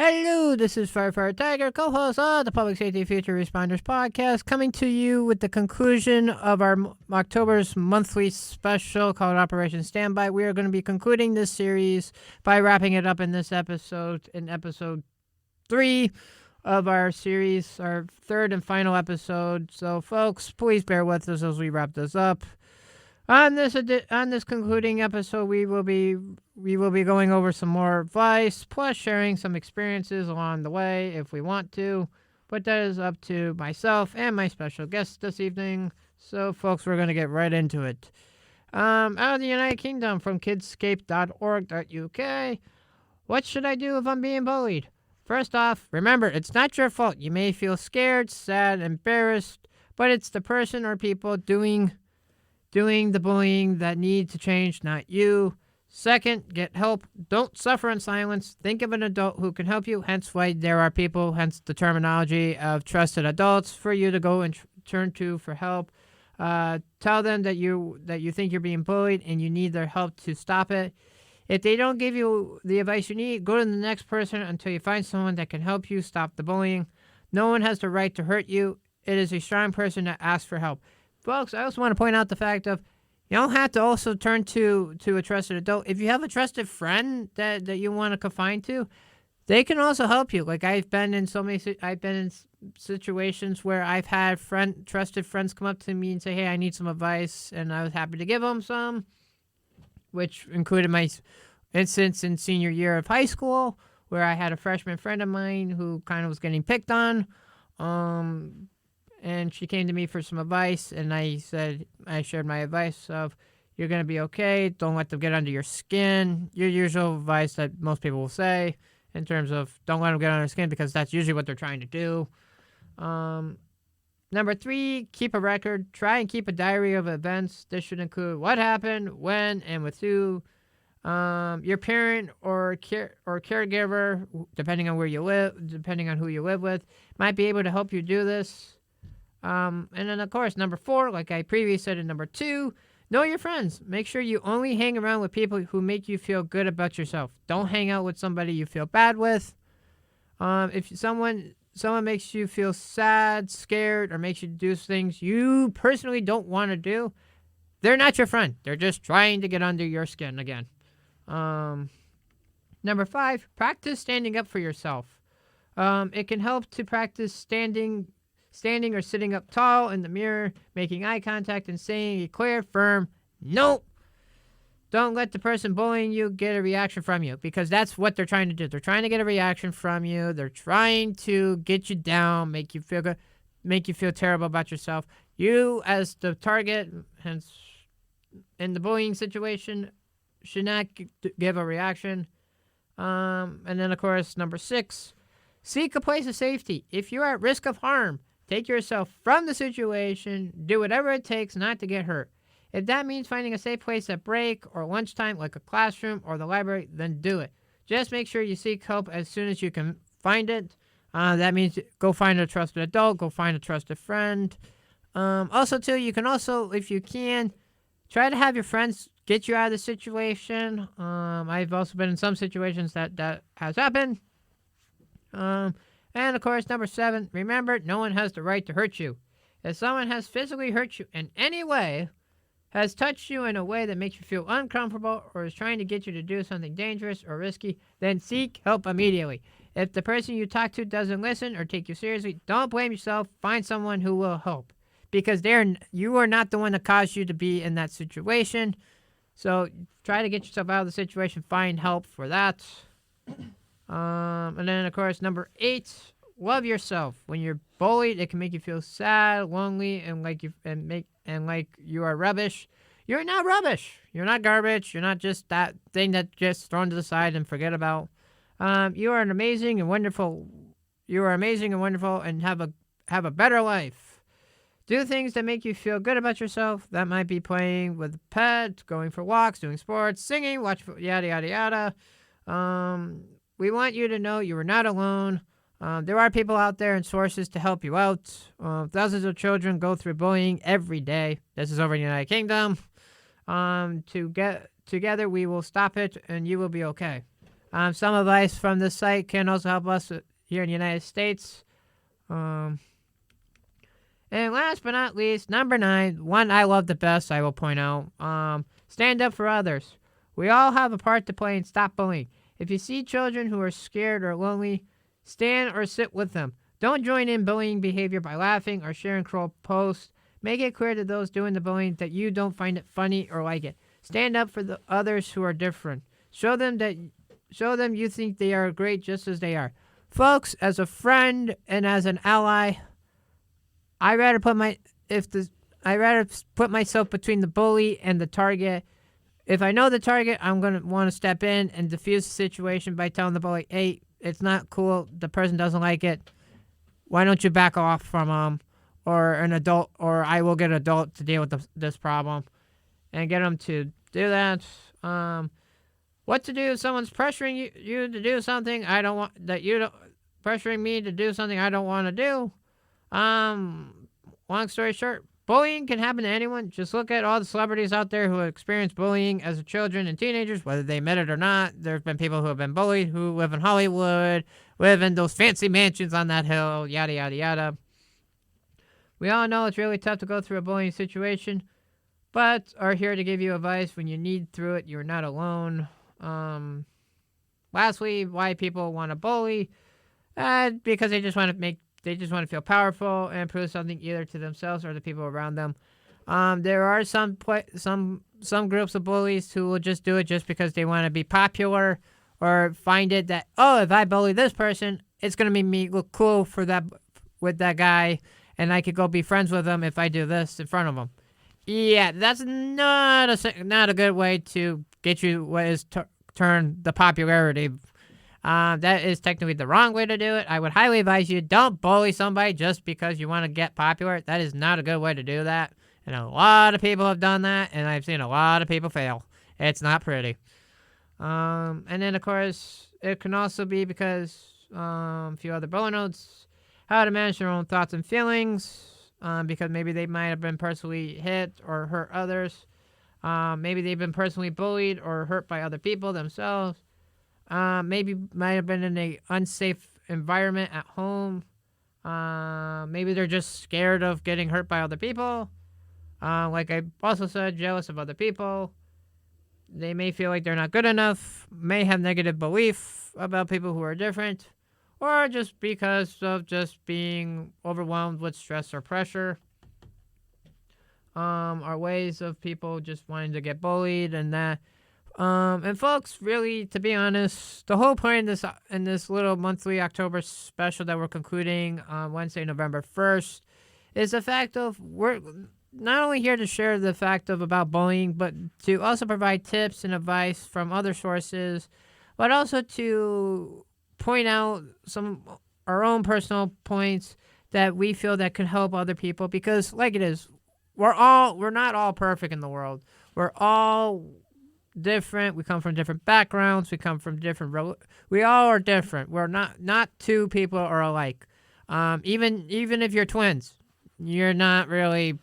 Hello, this is Firefighter Tiger, co-host of the Public Safety Future Responders podcast, coming to you with the conclusion of our October's monthly special called Operation Standby. We are going to be concluding this series by wrapping it up in this episode, in episode 3 of our series, our third and final episode. So, folks, please bear with us as we wrap this up. On this concluding episode, we will be going over some more advice, plus sharing some experiences along the way if we want to. But that is up to myself and my special guest this evening. So, folks, we're going to get right into it. Out of the United Kingdom from kidscape.org.uk. What should I do if I'm being bullied? First off, remember, it's not your fault. You may feel scared, sad, embarrassed, but it's the person or people doing the bullying that need to change, not you. Second, get help. Don't suffer in silence. Think of an adult who can help you. Hence why there are people, hence the terminology of trusted adults for you to go and turn to for help. Tell them that you think you're being bullied and you need their help to stop it. If they don't give you the advice you need, go to the next person until you find someone that can help you stop the bullying. No one has the right to hurt you. It is a strong person that asks for help. Folks, I also want to point out the fact of you don't have to also turn to a trusted adult. If you have a trusted friend that you want to confide to, they can also help you. Like I've been in situations where I've had trusted friends come up to me and say, "Hey, I need some advice," and I was happy to give them some, which included my instance in senior year of high school where I had a freshman friend of mine who kind of was getting picked on. And she came to me for some advice, and I shared my advice of, you're going to be okay, don't let them get under your skin. Your usual advice that most people will say in terms of don't let them get under your skin, because that's usually what they're trying to do. Number 3, keep a record. Try and keep a diary of events. This should include what happened, when, and with who. Your parent or caregiver, depending on where you live, depending on who you live with, might be able to help you do this. And then, of course, number 4, like I previously said in number 2, know your friends. Make sure you only hang around with people who make you feel good about yourself. Don't hang out with somebody you feel bad with. If someone makes you feel sad, scared, or makes you do things you personally don't want to do, they're not your friend. They're just trying to get under your skin again. Number 5, practice standing up for yourself. It can help to practice standing or sitting up tall in the mirror, making eye contact, and saying a clear, firm no. Don't let the person bullying you get a reaction from you, because that's what they're trying to do. They're trying to get a reaction from you. They're trying to get you down, make you feel good, make you feel terrible about yourself. You, as the target, hence in the bullying situation, should not give a reaction. And then, of course, number 6, seek a place of safety. If you're at risk of harm, take yourself from the situation. Do whatever it takes not to get hurt. If that means finding a safe place at break or lunchtime, like a classroom or the library, then do it. Just make sure you seek help as soon as you can find it. That means go find a trusted adult, go find a trusted friend. Also, too, you can also, if you can, try to have your friends get you out of the situation. I've also been in some situations that has happened. And, of course, number 7, remember, no one has the right to hurt you. If someone has physically hurt you in any way, has touched you in a way that makes you feel uncomfortable, or is trying to get you to do something dangerous or risky, then seek help immediately. If the person you talk to doesn't listen or take you seriously, don't blame yourself. Find someone who will help, because you are not the one that caused you to be in that situation. So try to get yourself out of the situation. Find help for that. And then, of course, number 8, love yourself. When you're bullied, it can make you feel sad, lonely, and like you are rubbish. You're not rubbish. You're not garbage. You're not just that thing that just thrown to the side and forget about. You are amazing and wonderful. You are amazing and wonderful, and have a better life. Do things that make you feel good about yourself. That might be playing with a pet, going for walks, doing sports, singing, yada yada yada. We want you to know you are not alone. There are people out there and sources to help you out. Thousands of children go through bullying every day. This is over in the United Kingdom. Together we will stop it, and you will be okay. Some advice from this site can also help us here in the United States. And last but not least, number 9, one I love the best, I will point out. Stand up for others. We all have a part to play in stop bullying. If you see children who are scared or lonely, stand or sit with them. Don't join in bullying behavior by laughing or sharing cruel posts. Make it clear to those doing the bullying that you don't find it funny or like it. Stand up for the others who are different. Show them you think they are great just as they are. Folks, as a friend and as an ally, I rather put myself between the bully and the target. If I know the target, I'm going to want to step in and defuse the situation by telling the bully, hey, it's not cool. The person doesn't like it. Why don't you back off from them? Or an adult, or I will get an adult to deal with this problem and get them to do that. What to do if someone's pressuring you to do something pressuring me to do something I don't want to do. Long story short, bullying can happen to anyone. Just look at all the celebrities out there who experienced bullying as children and teenagers, whether they admit it or not. There's been people who have been bullied who live in Hollywood, live in those fancy mansions on that hill, yada, yada, yada. We all know it's really tough to go through a bullying situation, but are here to give you advice when you need through it. You're not alone. Lastly, why people want to bully? Because they just want to feel powerful and prove something either to themselves or the people around them. There are some groups of bullies who will just do it just because they want to be popular or find it that, oh, if I bully this person, it's going to make me look cool with that guy, and I could go be friends with him if I do this in front of him. Yeah, that's not a good way to get you what is termed the popularity. That is technically the wrong way to do it. I would highly advise you don't bully somebody just because you want to get popular. That is not a good way to do that. And a lot of people have done that, and I've seen a lot of people fail. It's not pretty. And then, of course, it can also be because a few other bullet notes. How to manage their own thoughts and feelings, because maybe they might have been personally hit or hurt others. Maybe they've been personally bullied or hurt by other people themselves. Maybe might have been in an unsafe environment at home. Maybe they're just scared of getting hurt by other people. Like I also said, jealous of other people. They may feel like they're not good enough, may have negative belief about people who are different, or just because of just being overwhelmed with stress or pressure. Are ways of people just wanting to get bullied and that. And folks, really, to be honest, the whole point in this little monthly October special that we're concluding on Wednesday, November 1st, is the fact of we're not only here to share the fact of about bullying, but to also provide tips and advice from other sources, but also to point out our own personal points that we feel that could help other people, because like it is, we're not all perfect in the world. We're all different. We come from different backgrounds. We we all are different. We're not two people are alike. Even if you're twins, you're not really,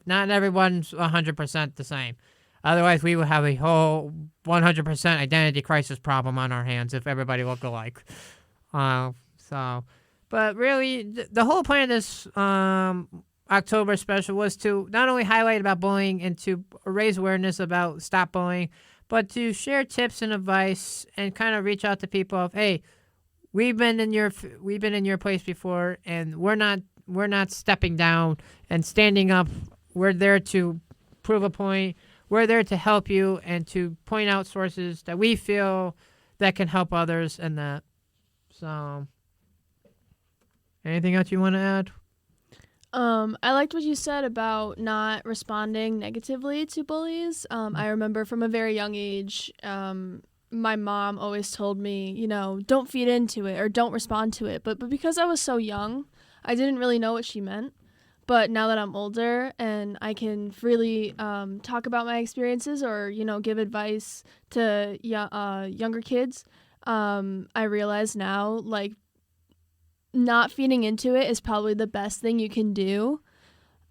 not everyone's 100% the same. Otherwise, we would have a whole 100% identity crisis problem on our hands if everybody looked alike. But really, the whole point of this October special was to not only highlight about bullying and to raise awareness about stop bullying, but to share tips and advice and kind of reach out to people of, hey, we've been in your place before, and we're not stepping down and standing up. We're there to prove a point. We're there to help you and to point out sources that we feel that can help others and that. So, anything else you want to add? I liked what you said about not responding negatively to bullies. I remember from a very young age, my mom always told me, don't feed into it or don't respond to it. But because I was so young, I didn't really know what she meant. But now that I'm older and I can freely talk about my experiences or, give advice to younger kids, I realize now, not feeding into it is probably the best thing you can do.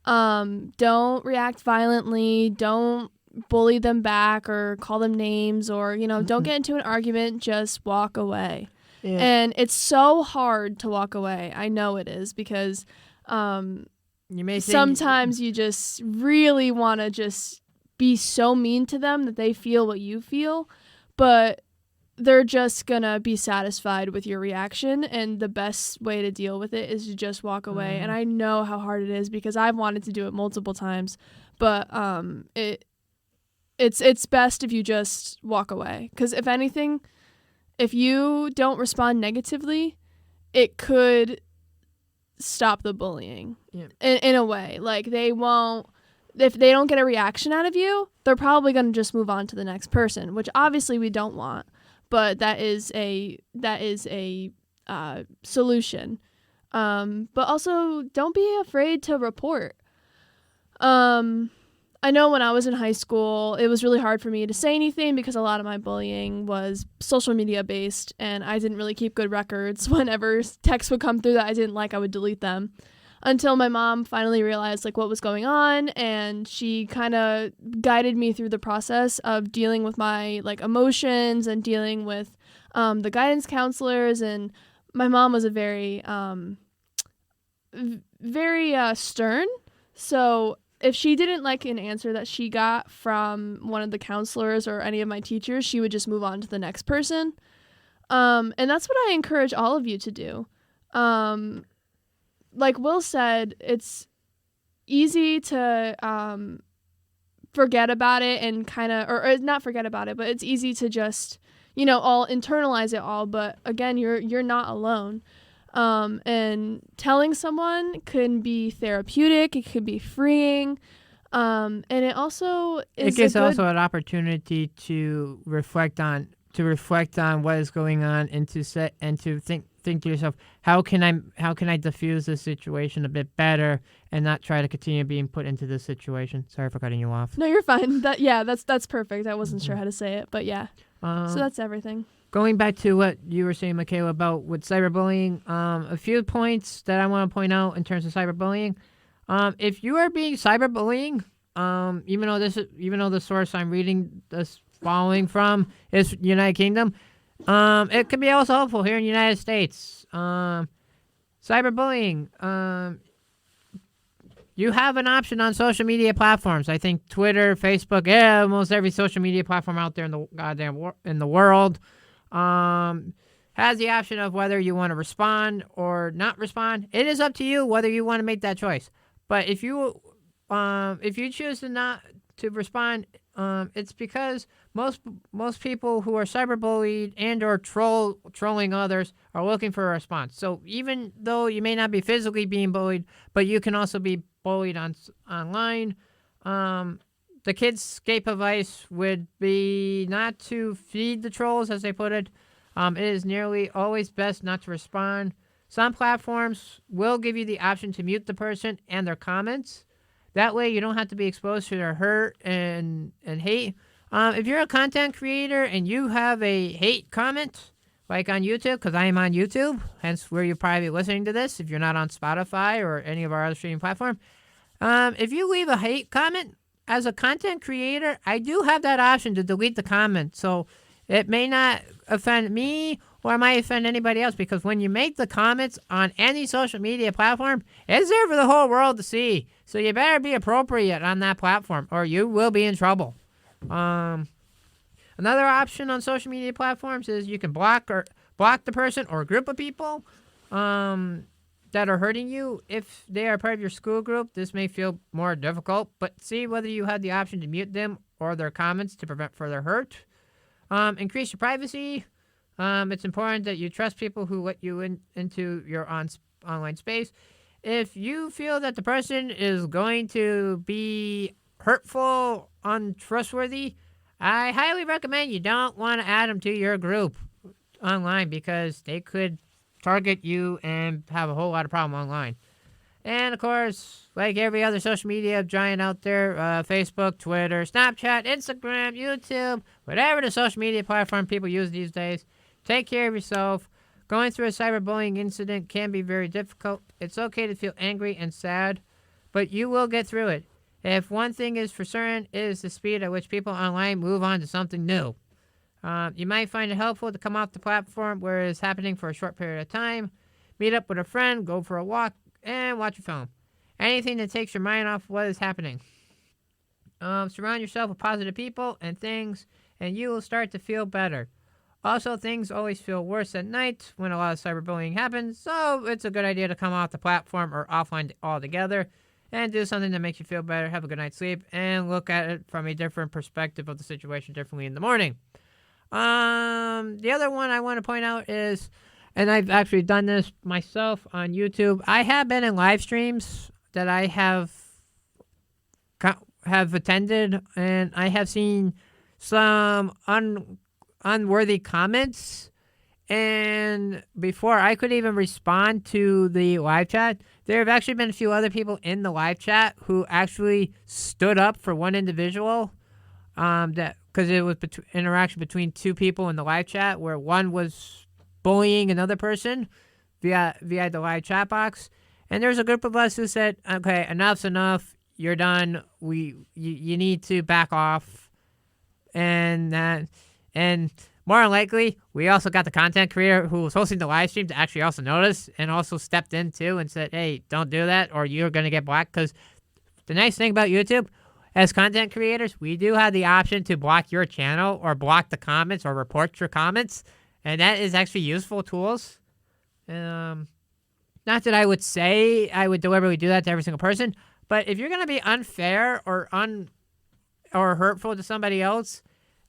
Don't react violently. Don't bully them back or call them names or, don't get into an argument. Just walk away. Yeah. And it's so hard to walk away. I know it is because You may think, sometimes you just really want to just be so mean to them that they feel what you feel, but they're just gonna be satisfied with your reaction, and the best way to deal with it is to just walk away. And I know how hard it is because I've wanted to do it multiple times, but it's best if you just walk away, because if anything, if you don't respond negatively, it could stop the bullying. In a way. Like, they won't, if they don't get a reaction out of you, they're probably going to just move on to the next person, which obviously we don't want, but that is a solution. But also, don't be afraid to report. I know when I was in high school, it was really hard for me to say anything because a lot of my bullying was social media based, and I didn't really keep good records. Whenever texts would come through that I didn't like, I would delete them. Until my mom finally realized what was going on, and she kind of guided me through the process of dealing with my emotions and dealing with the guidance counselors. And my mom was a very stern, so if she didn't like an answer that she got from one of the counselors or any of my teachers, she would just move on to the next person. And that's what I encourage all of you to do. Like Will said, it's easy to forget about it and kind of, or not forget about it, but it's easy to just, all internalize it all. But again, you're not alone. And telling someone can be therapeutic. It can be freeing. And it also is. It gives also an opportunity to reflect on what is going on and to think to yourself, how can I diffuse this situation a bit better and not try to continue being put into this situation. Sorry for cutting you off. No, you're fine. That's perfect. I wasn't sure how to say it, but yeah. So that's everything. Going back to what you were saying, Michaela, about with cyberbullying, a few points that I want to point out in terms of cyberbullying. If you are being cyberbullying, even though the source I'm reading this following from is United Kingdom, it can be also helpful here in the United States. Cyberbullying, you have an option on social media platforms. I think Twitter, Facebook, almost every social media platform out there in the world has the option of whether you want to respond or not respond. It is up to you whether you want to make that choice. But if you choose to not to respond, it's because most people who are cyberbullied and or trolling others are looking for a response. So even though you may not be physically being bullied, but you can also be bullied online. The kids' escape advice would be not to feed the trolls, as they put it. It is nearly always best not to respond. Some platforms will give you the option to mute the person and their comments. That way you don't have to be exposed to their hurt and hate. If you're a content creator and you have a hate comment, like on YouTube, because I am on YouTube, hence where you're probably listening to this, if you're not on Spotify or any of our other streaming platforms, if you leave a hate comment, as a content creator, I do have that option to delete the comment. So it may not offend me or it might offend anybody else, because when you make the comments on any social media platform, it's there for the whole world to see. So you better be appropriate on that platform or you will be in trouble. Another option on social media platforms is you can block the person or a group of people that are hurting you. If they are part of your school group, this may feel more difficult, but see whether you have the option to mute them or their comments to prevent further hurt. Increase your privacy. It's important that you trust people who let you into your online space. If you feel that the person is going to be hurtful, untrustworthy, I highly recommend you don't want to add them to your group online, because they could target you and have a whole lot of problem online. And of course, like every other social media giant out there, Facebook, Twitter, Snapchat, Instagram, YouTube, whatever the social media platform people use these days, take care of yourself. Going through a cyberbullying incident can be very difficult. It's okay to feel angry and sad, but you will get through it. If one thing is for certain, it is the speed at which people online move on to something new. You might find it helpful to come off the platform where it's happening for a short period of time, meet up with a friend, go for a walk, and watch a film. Anything that takes your mind off what is happening. Surround yourself with positive people and things, and you will start to feel better. Also, things always feel worse at night when a lot of cyberbullying happens, so it's a good idea to come off the platform or offline altogether and do something that makes you feel better, have a good night's sleep, and look at it from a different perspective of the situation differently in the morning. The other one I want to point out is, and I've actually done this myself on YouTube, I have been in live streams that I have attended, and I have seen some unworthy comments, and before I could even respond to the live chat, there have actually been a few other people in the live chat who actually stood up for one individual, that because it was interaction between two people in the live chat where one was bullying another person via the live chat box, and there's a group of us who said, okay, enough's enough, you're done, you need to back off, and more than likely, we also got the content creator who was hosting the live stream to actually also notice and also stepped in too and said, hey, don't do that or you're going to get blocked. Because the nice thing about YouTube, as content creators, we do have the option to block your channel or block the comments or report your comments. And that is actually useful tools. Not that I would say I would deliberately do that to every single person, but if you're going to be unfair or hurtful to somebody else,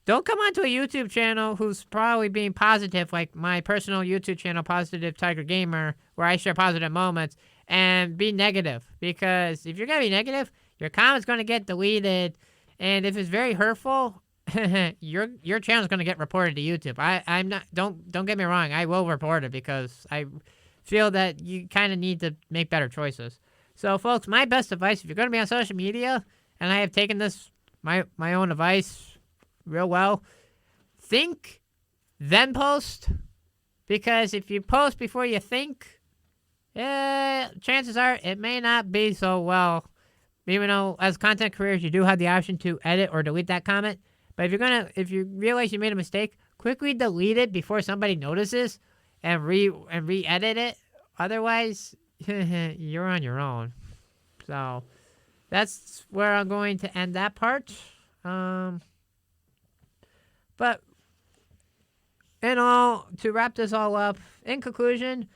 don't come onto a YouTube channel who's probably being positive, like my personal YouTube channel, Positive Tiger Gamer, where I share positive moments, and be negative. Because if you're going to be negative, your comment's going to get deleted. And if it's very hurtful, your channel's going to get reported to YouTube. I'm not, don't get me wrong, I will report it because I feel that you kind of need to make better choices. So, folks, my best advice, if you're going to be on social media, and I have taken this, my own advice real well, think, then post. Because if you post before you think, chances are it may not be so well. Even though as content creators you do have the option to edit or delete that comment. But if you realize you made a mistake, quickly delete it before somebody notices and re-edit it. Otherwise, you're on your own. So that's where I'm going to end that part. But in all, to wrap this all up, in conclusion,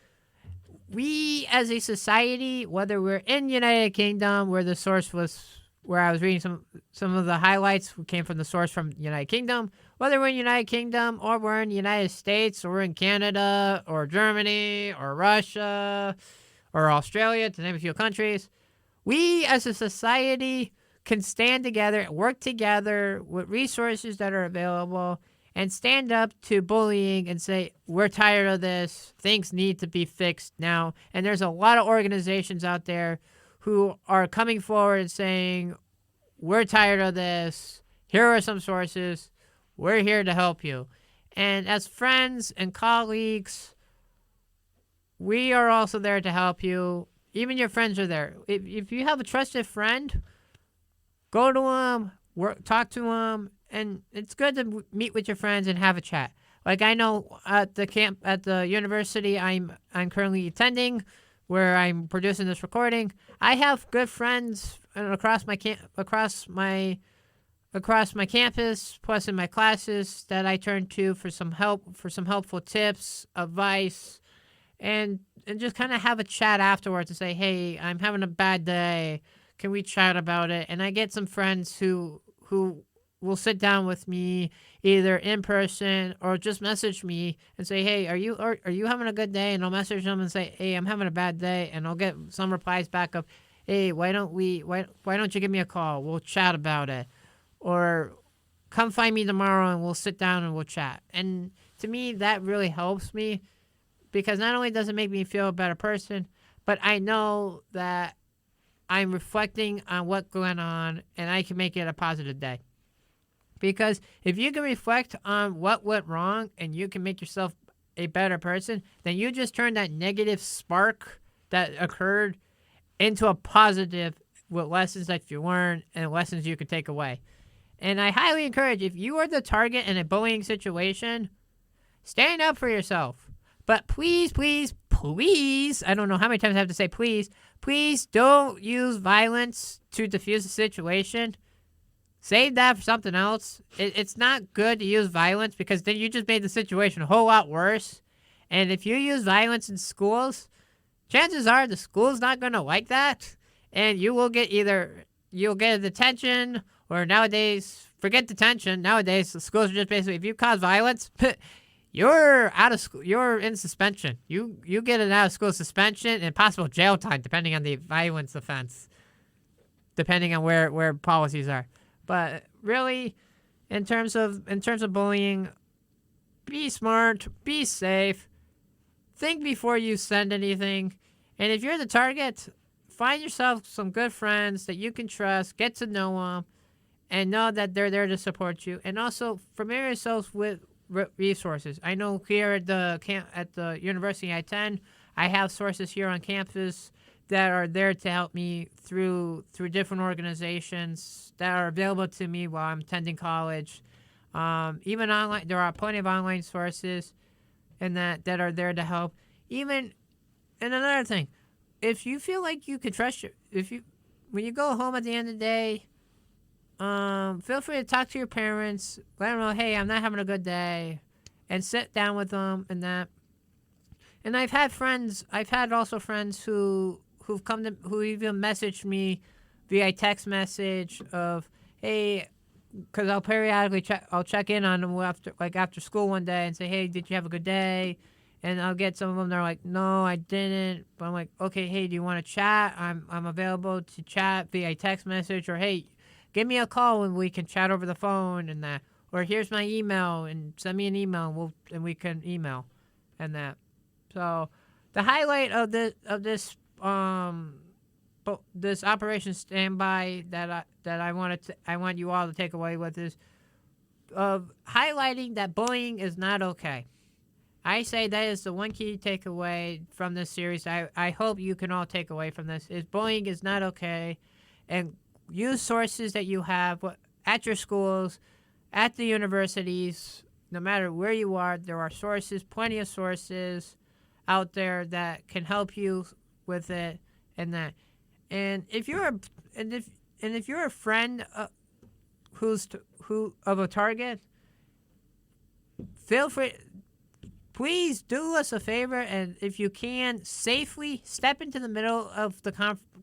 we as a society, whether we're in the United Kingdom, where the source was, where I was reading some of the highlights came from the source from the United Kingdom, whether we're in the United Kingdom or we're in the United States or we're in Canada or Germany or Russia or Australia, to name a few countries, we as a society can stand together, work together with resources that are available, and stand up to bullying and say, we're tired of this, things need to be fixed now. And there's a lot of organizations out there who are coming forward and saying, we're tired of this, here are some sources, we're here to help you. And as friends and colleagues, we are also there to help you. Even your friends are there. If you have a trusted friend, go to them, talk to them, and it's good to meet with your friends and have a chat. Like I know at the university I'm currently attending, where I'm producing this recording, I have good friends across my campus, plus in my classes that I turn to for some helpful tips, advice, and just kind of have a chat afterwards and say, hey, I'm having a bad day. Can we chat about it? And I get some friends who will sit down with me either in person or just message me and say, hey, are you having a good day? And I'll message them and say, hey, I'm having a bad day. And I'll get some replies back of, hey, why don't you give me a call? We'll chat about it. Or come find me tomorrow and we'll sit down and we'll chat. And to me, that really helps me because not only does it make me feel a better person, but I know that I'm reflecting on what's going on and I can make it a positive day. Because if you can reflect on what went wrong and you can make yourself a better person, then you just turn that negative spark that occurred into a positive with lessons that you learn and lessons you could take away. And I highly encourage, if you are the target in a bullying situation, stand up for yourself. But please, please, please, I don't know how many times I have to say please don't use violence to diffuse the situation. Save that for something else. It's not good to use violence because then you just made the situation a whole lot worse. And if you use violence in schools, chances are the school's not going to like that. And you will get you'll get a detention, or nowadays, forget detention. Nowadays, the schools are just basically, if you cause violence, you're out of school. You're in suspension. You get an out of school suspension and possible jail time, depending on the violence offense, depending on where policies are. But really, in terms of bullying, be smart, be safe, think before you send anything, and if you're the target, find yourself some good friends that you can trust, get to know them, and know that they're there to support you, and also familiar yourselves with resources. I know here at the university I attend, I have sources here on campus that are there to help me through different organizations that are available to me while I'm attending college. Even online, there are plenty of online sources and that are there to help. And another thing, if you feel like you can trust when you go home at the end of the day, feel free to talk to your parents, let them know, hey, I'm not having a good day, and sit down with them and that. And I've had friends who even messaged me via text message of, hey, because I'll periodically check in on them after school one day and say, hey, did you have a good day? And I'll get some of them, they're like, no, I didn't. But I'm like, okay, hey, do you want to chat? I'm available to chat via text message, or hey, give me a call and we can chat over the phone and that. Or here's my email and send me an email and we can email and that. So the highlight of this Operation Standby that I want you all to take away with is of highlighting that bullying is not okay. I say that is the one key takeaway from this series. I hope you can all take away from this is bullying is not okay, and use sources that you have at your schools, at the universities, no matter where you are. There are sources, plenty of sources out there that can help you with it and that. And if you're a friend of a target, feel free. Please do us a favor, and if you can, safely step into the middle of the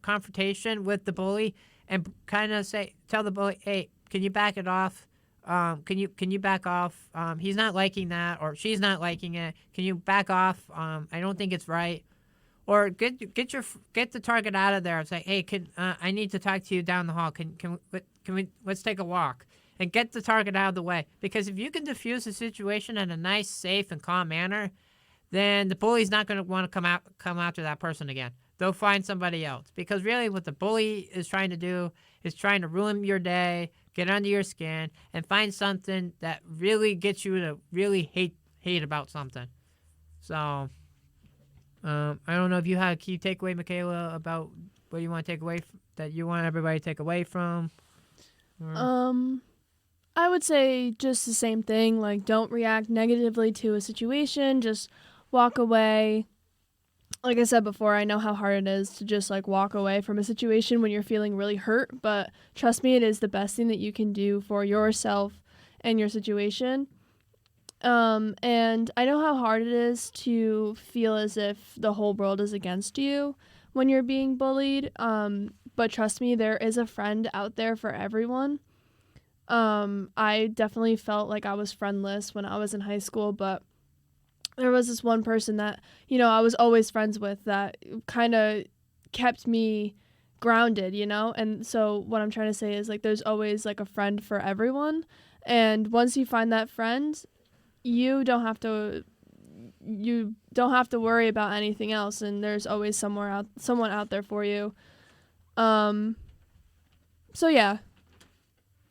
confrontation with the bully, and kind of tell the bully, hey, can you back it off? Can you back off? He's not liking that, or she's not liking it. Can you back off? I don't think it's right. Or get the target out of there and say, hey, I need to talk to you down the hall. Let's take a walk and get the target out of the way. Because if you can diffuse the situation in a nice, safe, and calm manner, then the bully's not going to want to come after that person again. They'll find somebody else. Because really what the bully is trying to do is trying to ruin your day, get under your skin, and find something that really gets you to really hate about something. So I don't know if you had a key takeaway, Michaela, about what you want to take away that you want everybody to take away from. I would say just the same thing. Like, don't react negatively to a situation. Just walk away. Like I said before, I know how hard it is to just walk away from a situation when you're feeling really hurt. But trust me, it is the best thing that you can do for yourself and your situation. And I know how hard it is to feel as if the whole world is against you when you're being bullied. But trust me, there is a friend out there for everyone. I definitely felt like I was friendless when I was in high school, but there was this one person that, I was always friends with that kind of kept me grounded, And so what I'm trying to say is there's always a friend for everyone. And once you find that friend, you don't have to worry about anything else, and there's always someone out there for you. So yeah,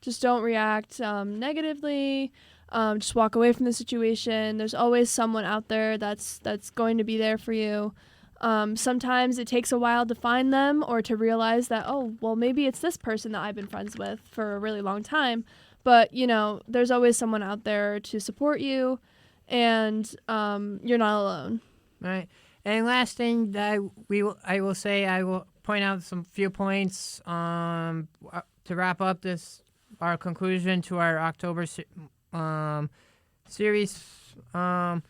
just don't react negatively. Just walk away from the situation. There's always someone out there that's going to be there for you. Sometimes it takes a while to find them or to realize that, oh, well, maybe it's this person that I've been friends with for a really long time. But, there's always someone out there to support you, and you're not alone. Right. And last thing that I will say, I will point out some few points to wrap up our conclusion to our October series of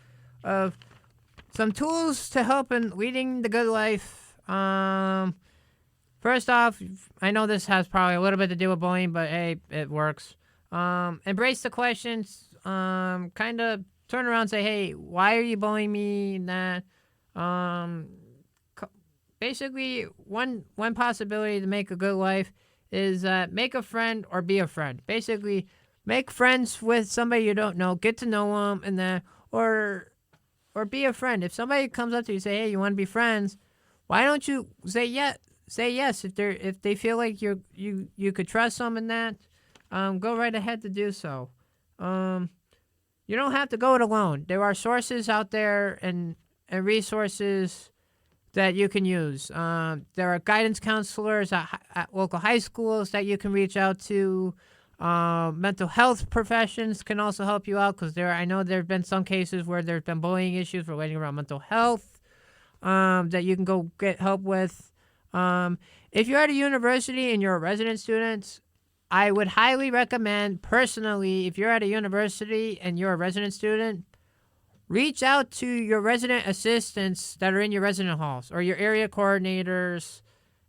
some tools to help in leading the good life. First off, I know this has probably a little bit to do with bullying, but hey, it works. Embrace the questions. Kind of turn around and say, hey, why are you bullying me? And that. Basically, one possibility to make a good life is make a friend or be a friend. Basically, make friends with somebody you don't know, get to know them, and then or be a friend. If somebody comes up to you and say, "Hey, you want to be friends?" Why don't you say yes? Say yes if they feel like you could trust them in that. Go right ahead to do so. You don't have to go it alone. There are sources out there and resources that you can use. There are guidance counselors at local high schools that you can reach out to. Mental health professions can also help you out because I know there have been some cases where there's been bullying issues relating around mental health that you can go get help with. If you're at a university and you're a resident student, I would highly recommend personally, if you're at a university and you're a resident student, reach out to your resident assistants that are in your resident halls or your area coordinators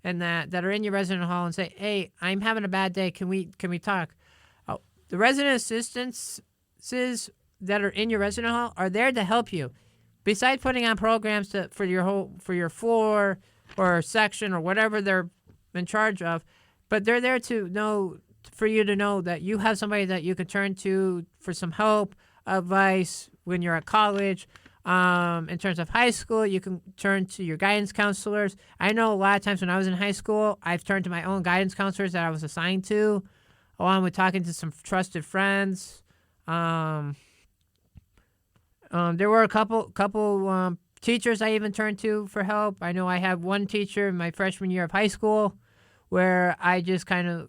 and that are in your resident hall and say, hey, I'm having a bad day. Can we talk? The resident assistants that are in your resident hall are there to help you. Besides putting on programs for your floor or section or whatever they're in charge of, but they're there for you to know that you have somebody that you can turn to for some help, advice when you're at college. In terms of high school, you can turn to your guidance counselors. I know a lot of times when I was in high school, I've turned to my own guidance counselors that I was assigned to, along with talking to some trusted friends. There were a couple teachers I even turned to for help. I know I had one teacher in my freshman year of high school where I just I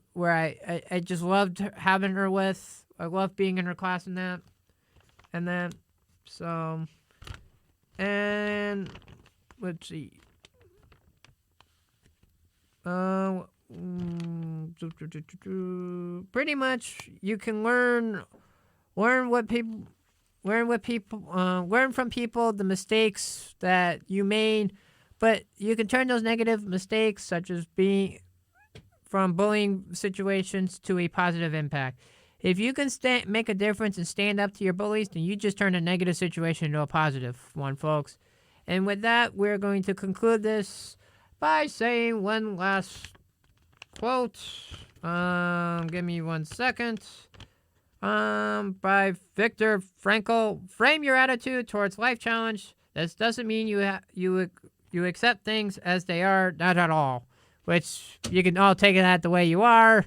just loved having her with. I loved being in her class and that. So, and let's see. Pretty much you can learn from people the mistakes that you made, but you can turn those negative mistakes, such as being from bullying situations, to a positive impact. If you can make a difference and stand up to your bullies, then you just turn a negative situation into a positive one, folks. And with that, we're going to conclude this by saying one last quote. Give me 1 second. By Viktor Frankl. Frame your attitude towards life challenge. This doesn't mean you accept things as they are, not at all. Which you can all take it the way you are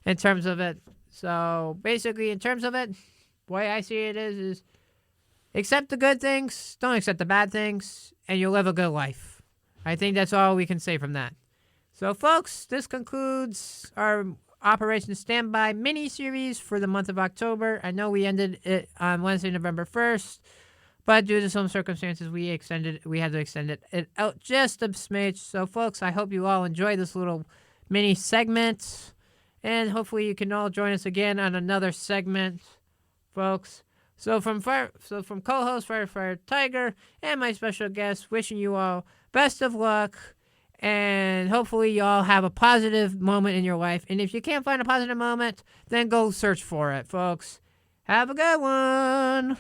in terms of it. So basically, in terms of it, the way I see it is accept the good things, don't accept the bad things, and you'll live a good life. I think that's all we can say from that. So, folks, this concludes our Operation Standby mini-series for the month of October. I know we ended it on Wednesday, November 1st, but due to some circumstances, we had to extend it out just a smidge. So, folks, I hope you all enjoy this little mini segment. And hopefully you can all join us again on another segment, folks. So from co-host Firefighter Tiger and my special guest, wishing you all best of luck. And hopefully you all have a positive moment in your life. And if you can't find a positive moment, then go search for it, folks. Have a good one.